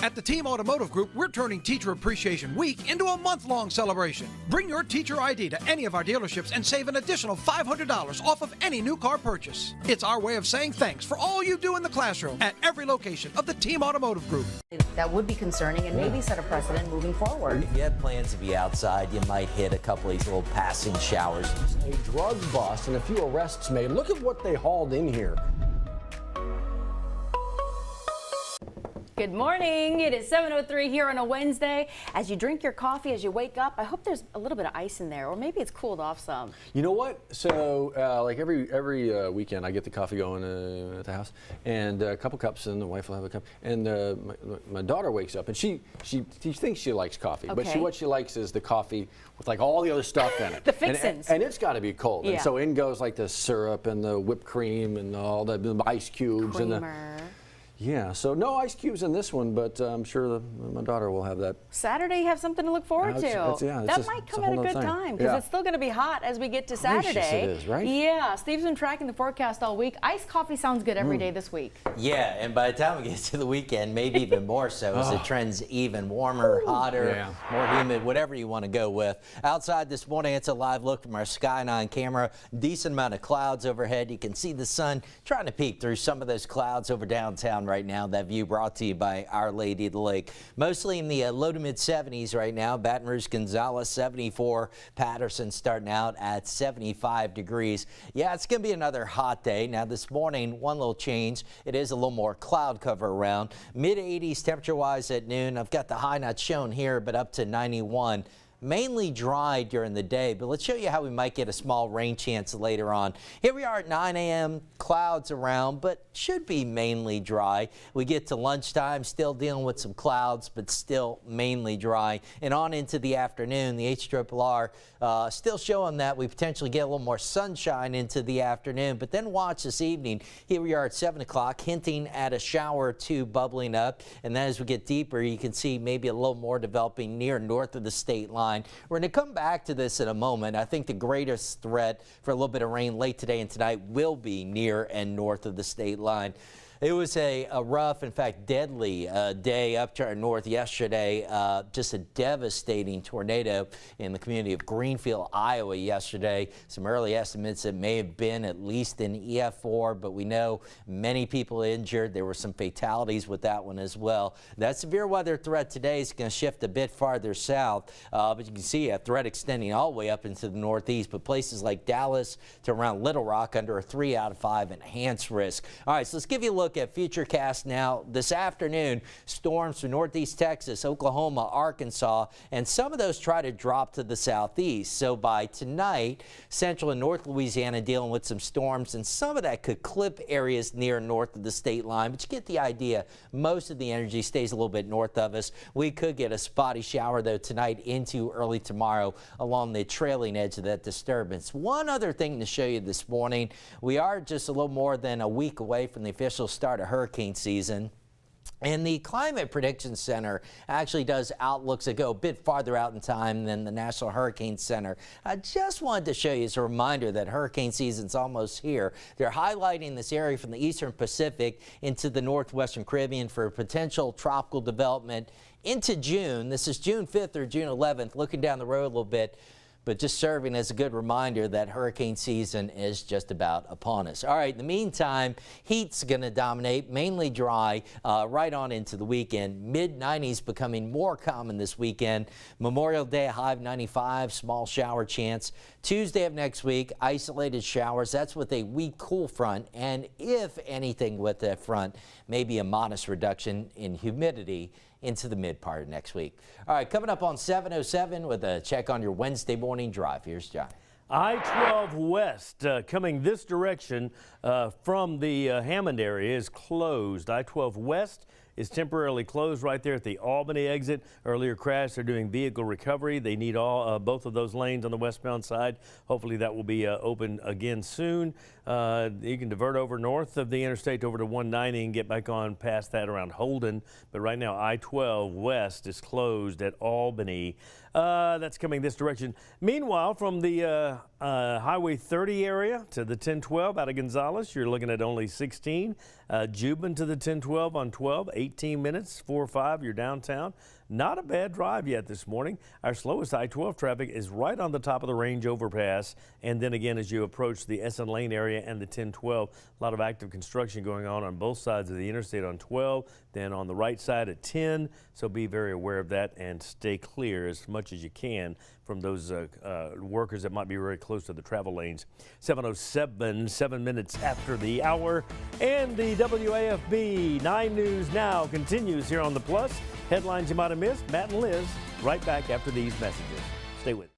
At the Team Automotive Group, we're turning Teacher Appreciation Week into a month-long celebration. Bring your teacher ID to any of our dealerships and save an additional $500 off of any new car purchase. It's our way of saying thanks for all you do in the classroom at every location of the Team Automotive Group. That would be concerning and maybe set a precedent moving forward. If you had plans to be outside, you might hit a couple of these little passing showers. A drug bust and a few arrests made. Look at what they hauled in here. Good morning. It is 7:03 here on a Wednesday. As you drink your coffee, as you wake up, I hope there's a little bit of ice in there, or maybe it's cooled off some. You know what? So, like every weekend, I get the coffee going at the house, and a couple cups, and the wife will have a cup. And my daughter wakes up, and she thinks she likes coffee, but what she likes is the coffee with like all the other stuff in it. The fixins. And it's got to be cold. Yeah. And so in goes like the syrup and the whipped cream and all the ice cubes Creamer. and the. Yeah, so no ice cubes in this one, but I'm sure my daughter will have that. Saturday, you have something to look forward to. That might come at a good time because it's still going to be hot as we get to Saturday. Gracious it is, right? Yeah, Steve's been tracking the forecast all week. Iced coffee sounds good every day this week. Yeah, and by the time we get to the weekend, maybe even more so as it trends even warmer, hotter, more humid, whatever you want to go with. Outside this morning, it's a live look from our Sky 9 camera. Decent amount of clouds overhead. You can see the sun trying to peek through some of those clouds over downtown right now. That view brought to you by Our Lady of the Lake. Mostly in the low to mid 70s right now. Baton Rouge, Gonzales 74. Patterson starting out at 75 degrees. Yeah, it's going to be another hot day. Now this morning, one little change. It is a little more cloud cover around. Mid 80s temperature wise at noon. I've got the high not shown here, but up to 91. Mainly dry during the day, but let's show you how we might get a small rain chance later on. Here we are at 9 a.m. Clouds around, but should be mainly dry. We get to lunchtime, still dealing with some clouds, but still mainly dry. And on into the afternoon, the HRRR still showing that we potentially get a little more sunshine into the afternoon. But then watch this evening. Here we are at 7 o'clock, hinting at a shower or two bubbling up. And then as we get deeper, you can see maybe a little more developing near north of the state line. We're going to come back to this in a moment. I think the greatest threat for a little bit of rain late today and tonight will be near and north of the state line. It was a rough, in fact, deadly day up to our north yesterday. Just a devastating tornado in the community of Greenfield, Iowa yesterday. Some early estimates it may have been at least an EF4, but we know many people injured. There were some fatalities with that one as well. That severe weather threat today is going to shift a bit farther south, but you can see a threat extending all the way up into the northeast. But places like Dallas to around Little Rock under a 3 out of 5 enhanced risk. All right, so let's give you a look at Futurecast now. This afternoon, storms from northeast Texas, Oklahoma, Arkansas, and some of those try to drop to the southeast. So by tonight, central and north Louisiana dealing with some storms, and some of that could clip areas near north of the state line. But you get the idea. Most of the energy stays a little bit north of us. We could get a spotty shower, though, tonight into early tomorrow along the trailing edge of that disturbance. One other thing to show you this morning, we are just a little more than a week away from the official start of hurricane season. And the Climate Prediction Center actually does outlooks that go a bit farther out in time than the National Hurricane Center. I just wanted to show you as a reminder that hurricane season's almost here. They're highlighting this area from the eastern Pacific into the northwestern Caribbean for potential tropical development into June. This is June 5th or June 11th, looking down the road a little bit, but just serving as a good reminder that hurricane season is just about upon us. All right, in the meantime, heat's going to dominate, mainly dry, right on into the weekend. Mid-90s becoming more common this weekend. Memorial Day, a high of 95, small shower chance. Tuesday of next week, isolated showers. That's with a weak cool front, and if anything with that front, maybe a modest reduction in humidity into the mid part of next week. All right, coming up on 7:07 with a check on your Wednesday morning drive. Here's John. I-12 West coming this direction from the Hammond area is closed. I-12 West is temporarily closed right there at the Albany exit. Earlier crash, they're doing vehicle recovery. They need both of those lanes on the westbound side. Hopefully that will be open again soon. You can divert over north of the interstate over to 190 and get back on past that around Holden. But right now, I-12 West is closed at Albany. That's coming this direction. Meanwhile, from the Highway 30 area to the 1012 out of Gonzales, you're looking at only 16. Juban to the 1012 on 12, 18 minutes, 4-5, you're downtown. Not a bad drive yet this morning. Our slowest I-12 traffic is right on the top of the range overpass. And then again, as you approach the Essen Lane area and the 1012, a lot of active construction going on both sides of the interstate on 12, then on the right side at 10. So be very aware of that and stay clear as much as you can from those workers that might be very close to the travel lanes. 7:07, 7 minutes after the hour. And the WAFB 9 News Now continues here on the Plus. Headlines you might have missed. Matt and Liz right back after these messages. Stay with us.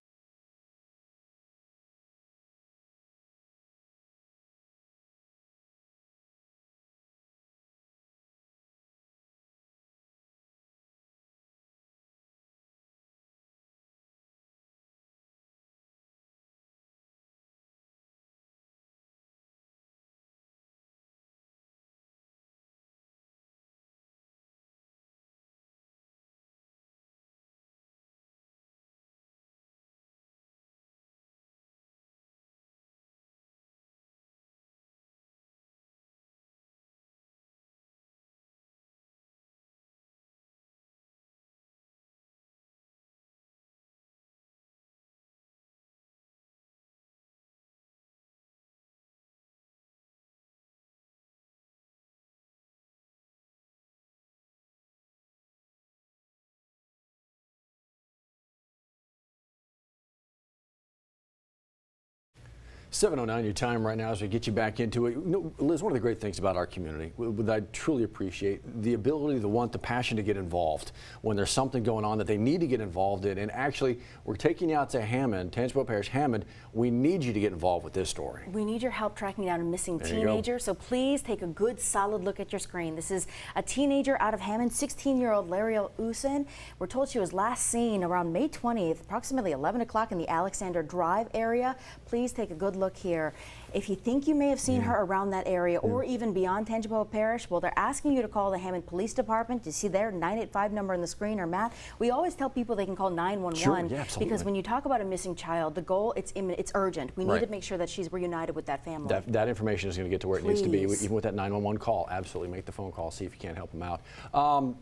.09 your time right now as we get you back into it. Liz, one of the great things about our community that I truly appreciate, the ability, the want, the passion to get involved when there's something going on that they need to get involved in. And actually, we're taking you out to Hammond, Tangipahoa Parish, Hammond. We need you to get involved with this story. We need your help tracking down a missing teenager. So please take a good, solid look at your screen. This is a teenager out of Hammond, 16-year-old Lariel Usen. We're told she was last seen around May 20th, approximately 11 o'clock in the Alexander Drive area. Please take a good look here. If you think you may have seen her around that area or even beyond Tangipahoa Parish, well, they're asking you to call the Hammond Police Department. You see their 985 number on the screen, or Matt. We always tell people they can call 911 because when you talk about a missing child, the goal, it's imminent, it's urgent. We need to make sure that she's reunited with that family. That information is going to get to where it needs to be. Even with that 911 call, absolutely make the phone call, see if you can't help them out.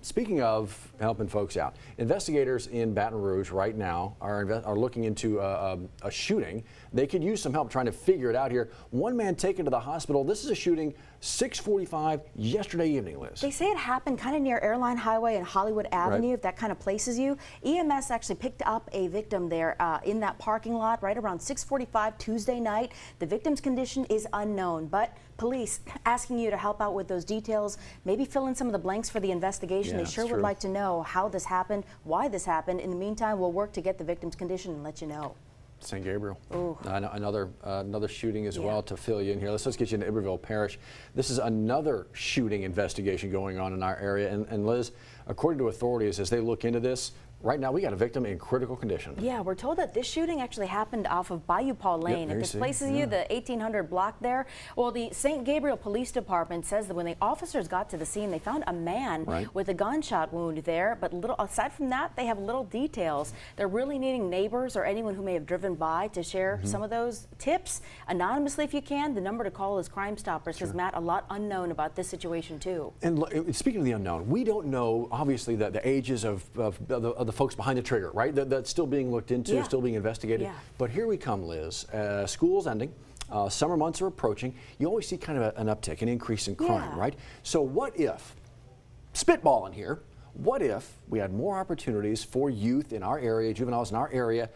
Speaking of helping folks out, investigators in Baton Rouge right now are looking into a shooting. They could use some help trying to figure it out here. One man taken to the hospital. This is a shooting 6:45 yesterday evening, Liz. They say it happened kind of near Airline Highway and Hollywood Avenue, if that kind of places you. EMS actually picked up a victim there in that parking lot right around 6:45 Tuesday night. The victim's condition is unknown, but police asking you to help out with those details, maybe fill in some of the blanks for the investigation. They sure would like to know how this happened, why this happened. In the meantime, we'll work to get the victim's condition and let you know. St. Gabriel. Another shooting as well to fill you in here. Let's get you into Iberville Parish. This is another shooting investigation going on in our area. And Liz, according to authorities, as they look into this, right now we got a victim in critical condition. Yeah, we're told that this shooting actually happened off of Bayou Paul Lane. If this places you, the 1800 block there. Well, the St. Gabriel Police Department says that when the officers got to the scene, they found a man with a gunshot wound there. But aside from that, they have little details. They're really needing neighbors or anyone who may have driven by to share some of those tips anonymously if you can. The number to call is Crime Stoppers. Says Matt, a lot unknown about this situation too. And speaking of the unknown, we don't know obviously the ages of the folks behind the trigger, right? That's still being looked into, still being investigated. But here we come, Liz. School's ending. Summer months are approaching. You always see kind of an uptick, an increase in crime, right? So what if, spitballing here, what if we had more opportunities for youth in our area, juveniles in our area,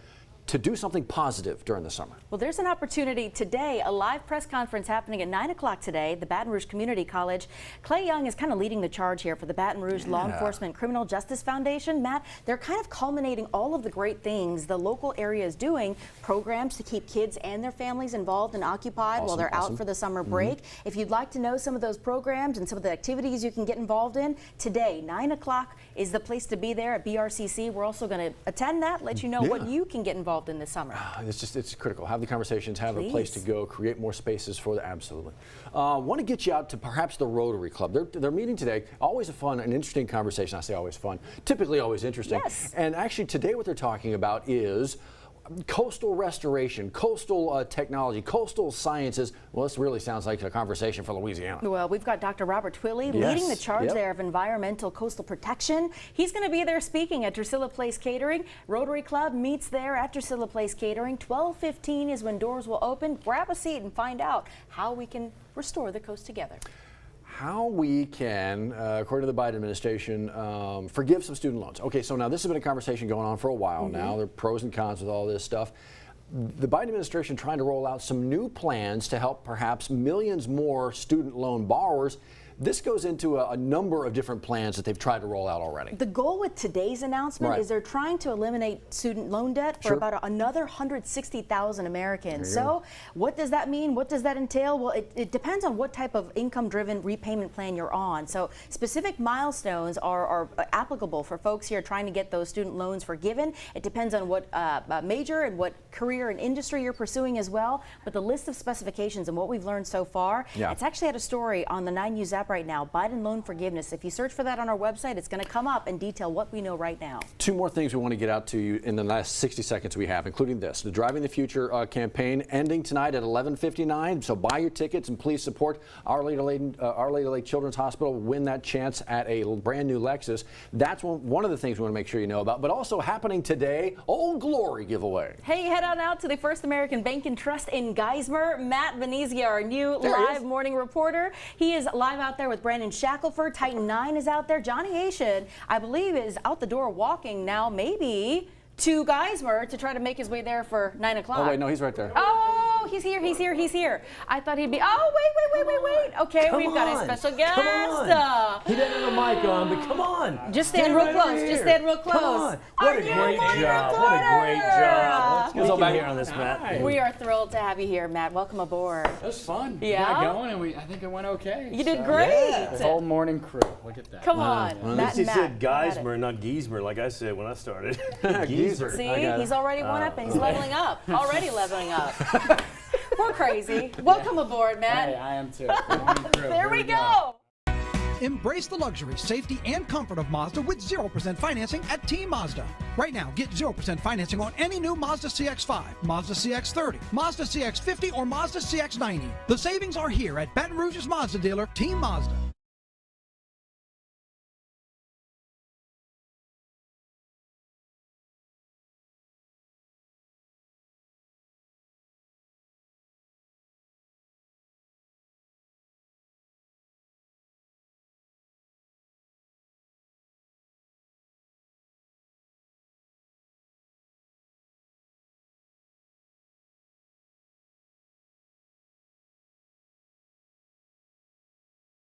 to do something positive during the summer? Well, there's an opportunity today, a live press conference happening at 9 o'clock today, the Baton Rouge Community College. Clay Young is kind of leading the charge here for the Baton Rouge Law Enforcement Criminal Justice Foundation. Matt, they're kind of culminating all of the great things the local area is doing, programs to keep kids and their families involved and occupied while they're out for the summer break. If you'd like to know some of those programs and some of the activities you can get involved in, today, 9 o'clock is the place to be there at BRCC. We're also going to attend that, let you know what you can get involved involved in this summer? It's critical. Have the conversations, have a place to Please. go, create more spaces for the, absolutely. Want to get you out to perhaps the Rotary Club. They're meeting today. Always a fun and interesting conversation. I say always fun, typically always interesting. Yes. And actually today what they're talking about is coastal restoration, coastal technology, coastal sciences. Well, this really sounds like a conversation for Louisiana. Well, we've got Dr. Robert Twilley leading the charge there of environmental coastal protection. He's going to be there speaking at Drusilla Place Catering. Rotary Club meets there at Drusilla Place Catering. 12:15 is when doors will open. Grab a seat and find out how we can restore the coast together. How we can, according to the Biden administration, forgive some student loans. Okay, so now this has been a conversation going on for a while now. There are pros and cons with all this stuff. The Biden administration trying to roll out some new plans to help perhaps millions more student loan borrowers. This goes into a number of different plans that they've tried to roll out already. The goal with today's announcement is they're trying to eliminate student loan debt for about another 160,000 Americans. So what does that mean? What does that entail? Well, it depends on what type of income-driven repayment plan you're on. So specific milestones are applicable for folks here trying to get those student loans forgiven. It depends on what major and what career and industry you're pursuing as well. But the list of specifications and what we've learned so far, it's actually had a story on the 9 News app right now, Biden loan forgiveness. If you search for that on our website, it's going to come up and detail what we know right now. Two more things we want to get out to you in the last 60 seconds we have, including this. The Driving the Future campaign ending tonight at 11:59. So buy your tickets and please support Our Lady of Lake Children's Hospital. Win that chance at a brand new Lexus. That's one of the things we want to make sure you know about. But also happening today, Old Glory giveaway. Hey, head on out to the First American Bank and Trust in Geismar. Matt Venezia, our new live morning reporter. He is live out there with Brandon Shackelford. Titan 9 is out there. Johnny Haitian, I believe, is out the door walking now, maybe to Geismar to try to make his way there for 9 o'clock. Oh, wait, no, he's right there. Oh, he's here, he's here, he's here. I thought he'd be, oh, wait. Okay, we've got a special guest. Come on. He doesn't have a mic on, but come on. Just stand real close. Just stand real close. Come on. What a great job. What a great job. Let's get here on this, Matt. We are thrilled to have you here, Matt. Welcome aboard. It was fun. Yeah? We got going, and I think it went okay. You did great. The whole morning crew. Look at that. Come on. At least he said Geismar, not Geismar, like I said when I started. Geismar. See, he's already one up and he's leveling up. Already leveling up. We're crazy. Welcome aboard, Matt. Hey, I am too. Morning crew. There we go. Embrace the luxury, safety, and comfort of Mazda with 0% financing at Team Mazda. Right now, get 0% financing on any new Mazda CX-5, Mazda CX-30, Mazda CX-50, or Mazda CX-90. The savings are here at Baton Rouge's Mazda dealer, Team Mazda.